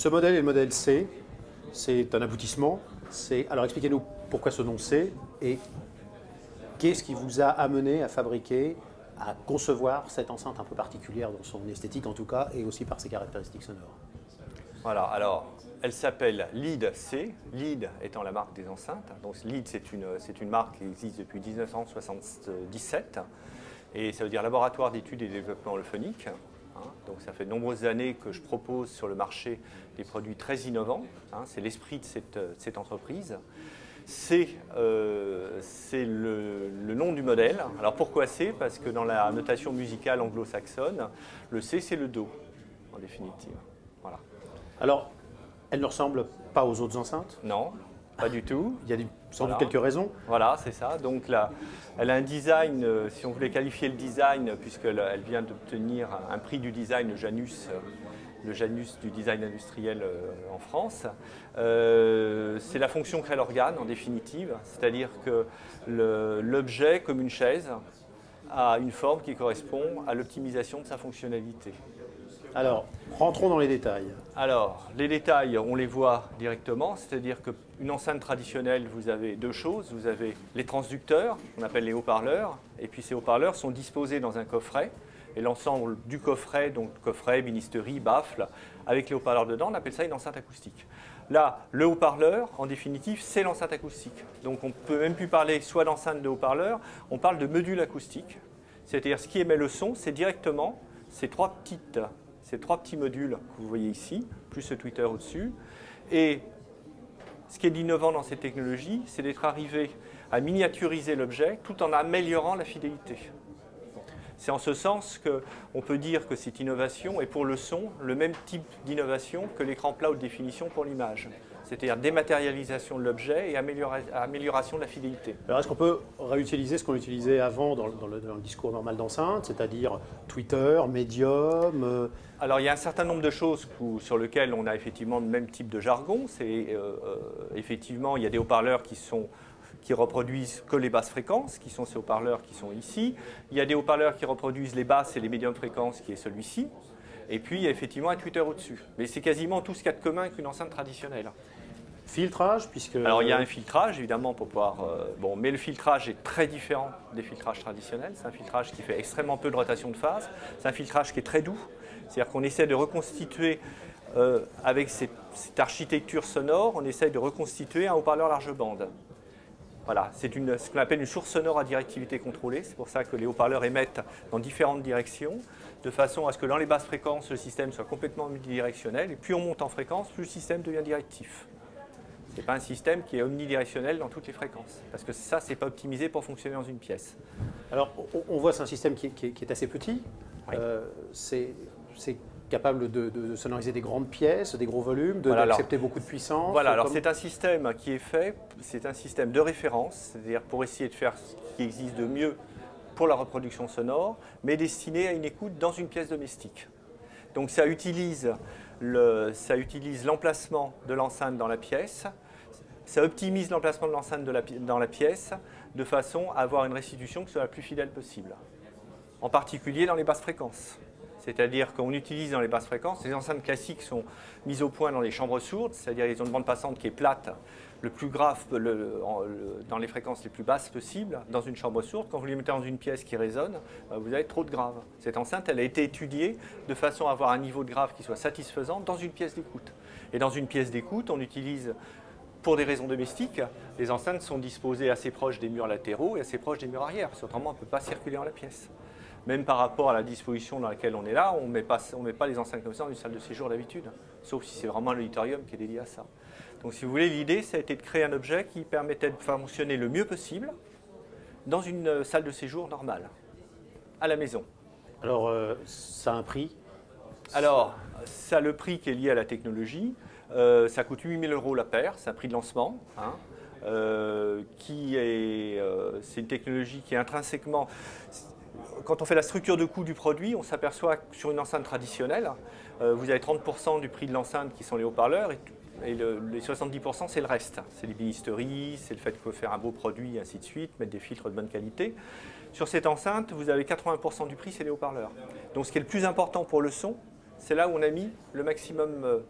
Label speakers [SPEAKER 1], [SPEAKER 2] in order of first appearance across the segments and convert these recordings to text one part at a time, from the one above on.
[SPEAKER 1] Ce modèle est le modèle C. C'est un aboutissement. Alors expliquez-nous pourquoi ce nom C et qu'est-ce qui vous a amené à fabriquer, à concevoir cette enceinte un peu particulière dans son esthétique en tout cas et aussi par ses caractéristiques sonores.
[SPEAKER 2] Voilà, alors elle s'appelle Lead C, Lead étant la marque des enceintes. Donc Lead c'est une marque qui existe depuis 1977 et ça veut dire Laboratoire d'études et développement holophonique. Donc ça fait de nombreuses années que je propose sur le marché des produits très innovants. C'est l'esprit de cette entreprise. C'est le nom du modèle. Alors pourquoi C? Parce que dans la notation musicale anglo-saxonne, le C c'est le Do, en définitive. Voilà.
[SPEAKER 1] Alors, elle ne ressemble pas aux autres enceintes?
[SPEAKER 2] Non, pas du tout.
[SPEAKER 1] Il y a sans doute quelques raisons.
[SPEAKER 2] Voilà, c'est ça. Donc là, elle a un design, si on voulait qualifier le design, puisqu'elle vient d'obtenir un prix du design, le Janus du design industriel en France. C'est la fonction crée l'organe, en définitive. C'est-à-dire que l'objet, comme une chaise, a une forme qui correspond à l'optimisation de sa fonctionnalité.
[SPEAKER 1] Alors, rentrons dans les détails.
[SPEAKER 2] Alors, les détails, on les voit directement, c'est-à-dire qu'une enceinte traditionnelle, vous avez deux choses. Vous avez les transducteurs, qu'on appelle les haut-parleurs, et puis ces haut-parleurs sont disposés dans un coffret, et l'ensemble du coffret, donc coffret, ministérie, baffle, avec les haut-parleurs dedans, on appelle ça une enceinte acoustique. Là, le haut-parleur, en définitive, c'est l'enceinte acoustique. Donc on ne peut même plus parler soit d'enceinte de haut-parleur, on parle de module acoustique. C'est-à-dire ce qui émet le son, c'est directement ces trois petits modules que vous voyez ici, plus ce tweeter au-dessus. Et ce qui est innovant dans cette technologie, c'est d'être arrivé à miniaturiser l'objet tout en améliorant la fidélité. C'est en ce sens qu'on peut dire que cette innovation est pour le son le même type d'innovation que l'écran plat haute définition pour l'image. C'est-à-dire dématérialisation de l'objet et amélioration de la fidélité.
[SPEAKER 1] Alors est-ce qu'on peut réutiliser ce qu'on utilisait avant dans le discours normal d'enceinte, c'est-à-dire Twitter, Medium
[SPEAKER 2] Alors il y a un certain nombre de choses sur lesquelles on a effectivement le même type de jargon. Effectivement, il y a des haut-parleurs qui reproduisent que les basses fréquences, qui sont ces haut-parleurs qui sont ici. Il y a des haut-parleurs qui reproduisent les basses et les médiums fréquences, qui est celui-ci. Et puis il y a effectivement un tweeter au-dessus. Mais c'est quasiment tout ce qu'il y a de commun qu'une enceinte traditionnelle.
[SPEAKER 1] Filtrage, puisque...
[SPEAKER 2] Alors il y a un filtrage évidemment pour pouvoir... mais le filtrage est très différent des filtrages traditionnels. C'est un filtrage qui fait extrêmement peu de rotation de phase. C'est un filtrage qui est très doux. C'est-à-dire qu'on essaie de reconstituer, avec cette architecture sonore, on essaie de reconstituer un haut-parleur large bande. Voilà, c'est ce qu'on appelle une source sonore à directivité contrôlée. C'est pour ça que les haut-parleurs émettent dans différentes directions, de façon à ce que dans les basses fréquences, le système soit complètement multidirectionnel. Et plus on monte en fréquence, plus le système devient directif. Ce n'est pas un système qui est omnidirectionnel dans toutes les fréquences, parce que ça, ce n'est pas optimisé pour fonctionner dans une pièce.
[SPEAKER 1] Alors, on voit que c'est un système qui est assez petit.
[SPEAKER 2] Oui.
[SPEAKER 1] C'est capable de sonoriser des grandes pièces, des gros volumes, d'accepter beaucoup de puissance.
[SPEAKER 2] Voilà, alors c'est un système qui est fait, c'est un système de référence, c'est-à-dire pour essayer de faire ce qui existe de mieux pour la reproduction sonore, mais destiné à une écoute dans une pièce domestique. Donc ça utilise l'emplacement de l'enceinte dans la pièce, ça optimise l'emplacement de l'enceinte dans la pièce de façon à avoir une restitution qui soit la plus fidèle possible, en particulier dans les basses fréquences. C'est-à-dire qu'on utilise dans les basses fréquences, les enceintes classiques sont mises au point dans les chambres sourdes, c'est-à-dire ils ont une bande passante qui est plate, le plus grave dans les fréquences les plus basses possibles, dans une chambre sourde. Quand vous les mettez dans une pièce qui résonne, vous avez trop de graves. Cette enceinte, elle a été étudiée de façon à avoir un niveau de grave qui soit satisfaisant dans une pièce d'écoute. Et dans une pièce d'écoute, on utilise, pour des raisons domestiques, les enceintes sont disposées assez proches des murs latéraux et assez proches des murs arrière, parce qu'autrement on ne peut pas circuler dans la pièce. Même par rapport à la disposition dans laquelle on est là, on ne met pas les enceintes comme ça dans une salle de séjour d'habitude, sauf si c'est vraiment l'auditorium qui est dédié à ça. Donc si vous voulez, l'idée, ça a été de créer un objet qui permettait de fonctionner le mieux possible dans une salle de séjour normale, à la maison.
[SPEAKER 1] Alors, ça a un prix?
[SPEAKER 2] Alors, ça a le prix qui est lié à la technologie. Ça coûte 8 000 € la paire, c'est un prix de lancement. C'est une technologie qui est intrinsèquement... Quand on fait la structure de coût du produit, on s'aperçoit que sur une enceinte traditionnelle, vous avez 30% du prix de l'enceinte qui sont les haut-parleurs et les 70% c'est le reste. C'est les ministéries, c'est le fait qu'il faut faire un beau produit, et ainsi de suite, mettre des filtres de bonne qualité. Sur cette enceinte, vous avez 80% du prix, c'est les haut-parleurs. Donc ce qui est le plus important pour le son, c'est là où on a mis le maximum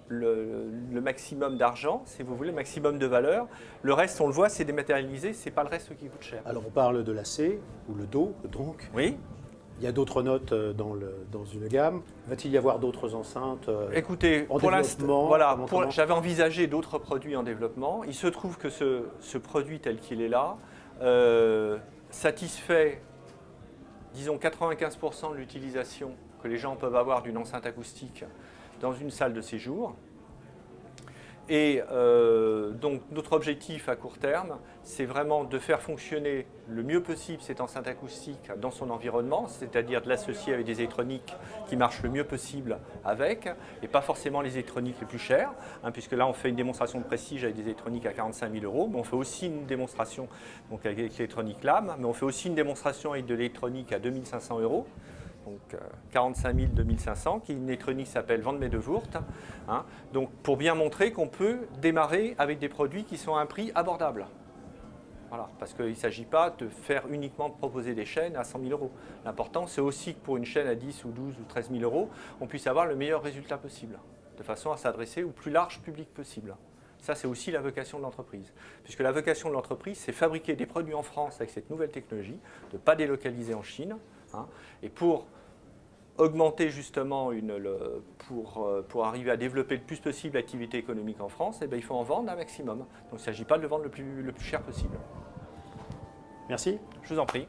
[SPEAKER 2] le maximum d'argent, si vous voulez, le maximum de valeur. Le reste, on le voit, c'est dématérialisé, c'est pas le reste qui coûte cher.
[SPEAKER 1] Alors on parle de l'AC, ou le dos, donc.
[SPEAKER 2] Oui.
[SPEAKER 1] Il y a d'autres notes dans une gamme. Va-t-il y avoir d'autres enceintes
[SPEAKER 2] Écoutez,
[SPEAKER 1] en
[SPEAKER 2] pour l'instant,
[SPEAKER 1] développement
[SPEAKER 2] voilà, j'avais envisagé d'autres produits en développement. Il se trouve que ce produit tel qu'il est là satisfait, disons, 95% de l'utilisation que les gens peuvent avoir d'une enceinte acoustique dans une salle de séjour. Et donc notre objectif à court terme, c'est vraiment de faire fonctionner le mieux possible cette enceinte acoustique dans son environnement, c'est-à-dire de l'associer avec des électroniques qui marchent le mieux possible avec, et pas forcément les électroniques les plus chères, puisque là on fait une démonstration de prestige avec des électroniques à 45 000 €, mais on fait aussi une démonstration donc, avec l'électronique LAM, mais on fait aussi une démonstration avec de l'électronique à 2 500 €. Donc 45 000, 2500, qui est une électronique qui s'appelle Van Medevoort. Donc pour bien montrer qu'on peut démarrer avec des produits qui sont à un prix abordable. Voilà, parce qu'il ne s'agit pas de faire uniquement proposer des chaînes à 100 000 €. L'important, c'est aussi que pour une chaîne à 10 ou 12 ou 13 000 €, on puisse avoir le meilleur résultat possible, de façon à s'adresser au plus large public possible. Ça, c'est aussi la vocation de l'entreprise. Puisque la vocation de l'entreprise, c'est fabriquer des produits en France avec cette nouvelle technologie, de ne pas délocaliser en Chine. Et pour augmenter justement, pour arriver à développer le plus possible l'activité économique en France, eh bien, il faut en vendre un maximum. Donc il ne s'agit pas de le vendre le plus cher possible.
[SPEAKER 1] Merci.
[SPEAKER 2] Je vous en prie.